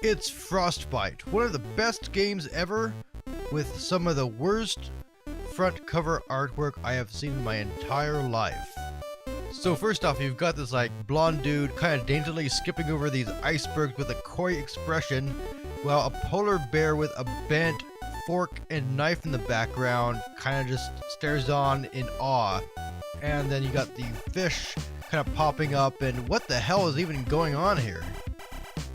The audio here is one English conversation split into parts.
It's Frostbite, one of the best games ever, with some of the worst front cover artwork I have seen in my entire life. So first off, you've got this like blonde dude kind of daintily skipping over these icebergs with a coy expression, while a polar bear with a bent fork and knife in the background kind of just stares on in awe. And then you got the fish kind of popping up, and what the hell is even going on here?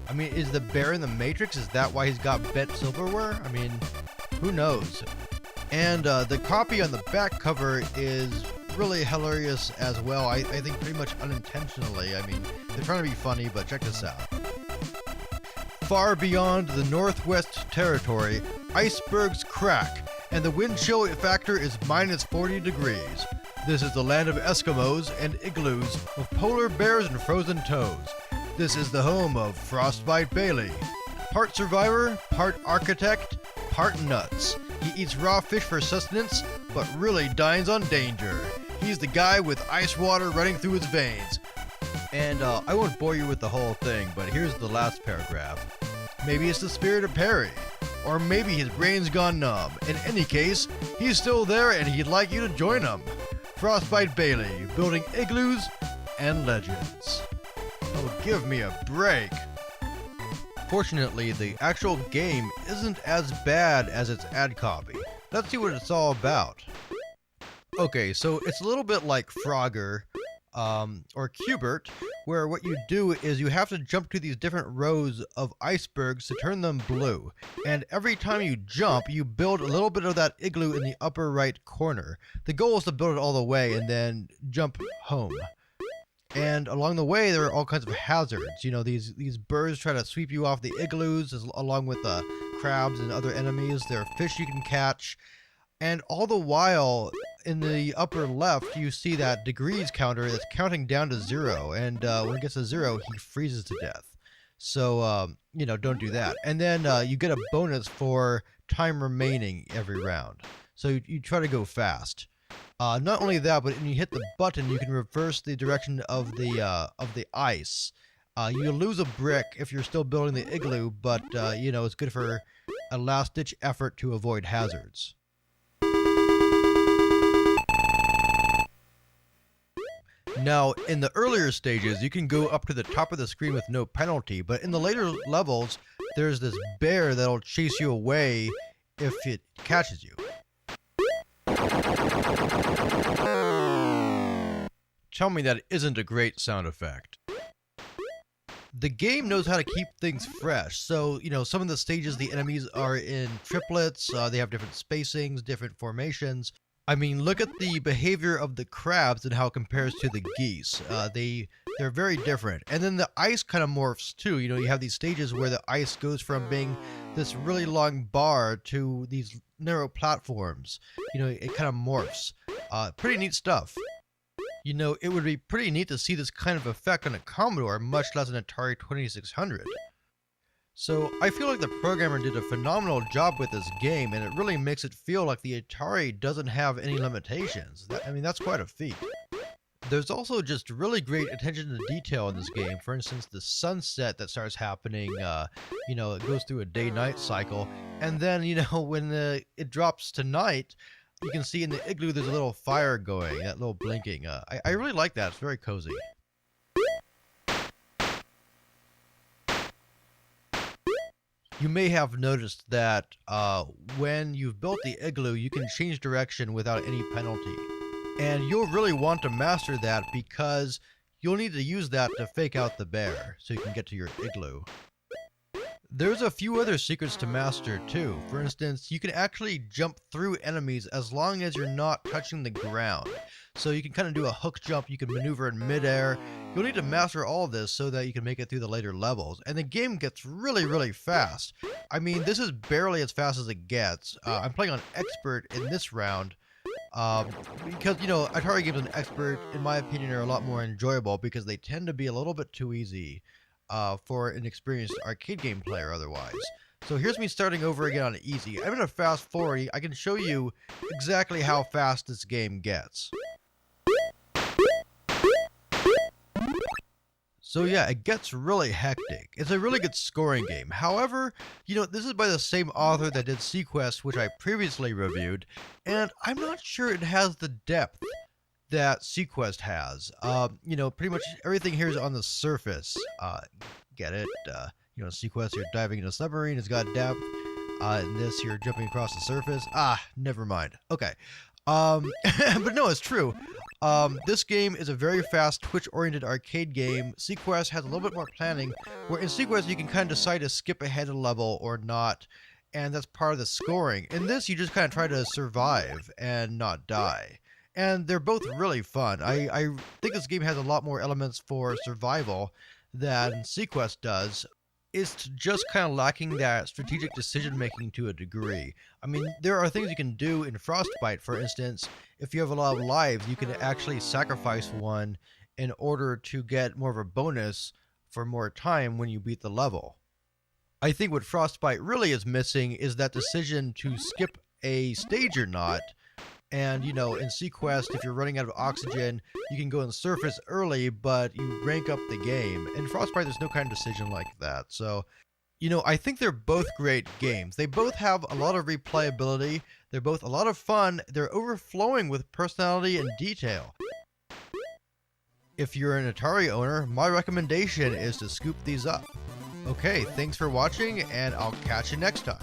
I mean, is the bear in the Matrix? Is that why he's got bent silverware? I mean, who knows? And the copy on the back cover is really hilarious as well. I think pretty much unintentionally. I mean, they're trying to be funny, but check this out. Far beyond the Northwest Territory, icebergs crack, and the wind chill factor is minus 40 degrees. This is the land of Eskimos and igloos, of polar bears and frozen toes. This is the home of Frostbite Bailey. Part survivor, part architect, part nuts. He eats raw fish for sustenance, but really dines on danger. He's the guy with ice water running through his veins. And I won't bore you with the whole thing, but here's the last paragraph. Maybe it's the spirit of Perry, or maybe his brain's gone numb. In any case, he's still there and he'd like you to join him. Frostbite Bailey, building igloos and legends. Oh, give me a break. Fortunately, the actual game isn't as bad as its ad copy. Let's see what it's all about. Okay, so it's a little bit like Frogger, or Cubert, where what you do is you have to jump to these different rows of icebergs to turn them blue. And every time you jump, you build a little bit of that igloo in the upper right corner. The goal is to build it all the way and then jump home. And along the way, there are all kinds of hazards. You know, these birds try to sweep you off the igloos, along with crabs and other enemies. There are fish you can catch. And all the while, in the upper left, you see that degrees counter that's counting down to 0. And when it gets to 0, he freezes to death. So, you know, don't do that. And then you get a bonus for time remaining every round. So you try to go fast. Not only that, but when you hit the button, you can reverse the direction of the ice. You lose a brick if you're still building the igloo, but you know, it's good for a last-ditch effort to avoid hazards. Now, in the earlier stages, you can go up to the top of the screen with no penalty, but in the later levels, there's this bear that'll chase you away if it catches you. Tell me that isn't a great sound effect. The game knows how to keep things fresh, so, you know, some of the stages the enemies are in triplets, they have different spacings, different formations. I mean, look at the behavior of the crabs and how it compares to the geese. They're very different. And then the ice kind of morphs too. You know, you have these stages where the ice goes from being this really long bar to these narrow platforms. You know, it kind of morphs. Pretty neat stuff. You know, it would be pretty neat to see this kind of effect on a Commodore, much less an Atari 2600. So I feel like the programmer did a phenomenal job with this game, and it really makes it feel like the Atari doesn't have any limitations. I mean, that's quite a feat. There's also just really great attention to detail in this game. For instance, the sunset that starts happening, you know, it goes through a day-night cycle, and then, you know, when it drops to night, you can see in the igloo there's a little fire going, that little blinking. I really like that. It's very cozy. You may have noticed that when you've built the igloo, you can change direction without any penalty. And you'll really want to master that because you'll need to use that to fake out the bear so you can get to your igloo. There's a few other secrets to master too. For instance, you can actually jump through enemies as long as you're not touching the ground. So you can kind of do a hook jump, you can maneuver in midair. You'll need to master all of this so that you can make it through the later levels. And the game gets really, really fast. I mean, this is barely as fast as it gets. I'm playing on Expert in this round. Because, you know, Atari games on Expert, in my opinion, are a lot more enjoyable because they tend to be a little bit too easy for an experienced arcade game player otherwise. So here's me starting over again on easy. I'm going to fast forward. I can show you exactly how fast this game gets. So yeah, it gets really hectic. It's a really good scoring game. However, this is by the same author that did Sequest, which I previously reviewed, and I'm not sure it has the depth that Sequest has. Pretty much everything here is on the surface. Get it? Sequest, you're diving in a submarine, it's got depth. In this, you're jumping across the surface. Never mind. Okay. But no, it's true. This game is a very fast, Twitch-oriented arcade game. Sequest has a little bit more planning, where in Sequest you can kind of decide to skip ahead a level or not, and that's part of the scoring. In this, you just kind of try to survive and not die. And they're both really fun. I think this game has a lot more elements for survival than Sequest does. It's just kind of lacking that strategic decision-making to a degree. I mean, there are things you can do in Frostbite, for instance. If you have a lot of lives, you can actually sacrifice one in order to get more of a bonus for more time when you beat the level. I think what Frostbite really is missing is that decision to skip a stage or not. And, in Sequest, if you're running out of oxygen, you can go and surface early, but you rank up the game. In Frostbite, there's no kind of decision like that. So, I think they're both great games. They both have a lot of replayability. They're both a lot of fun. They're overflowing with personality and detail. If you're an Atari owner, my recommendation is to scoop these up. Okay, thanks for watching, and I'll catch you next time.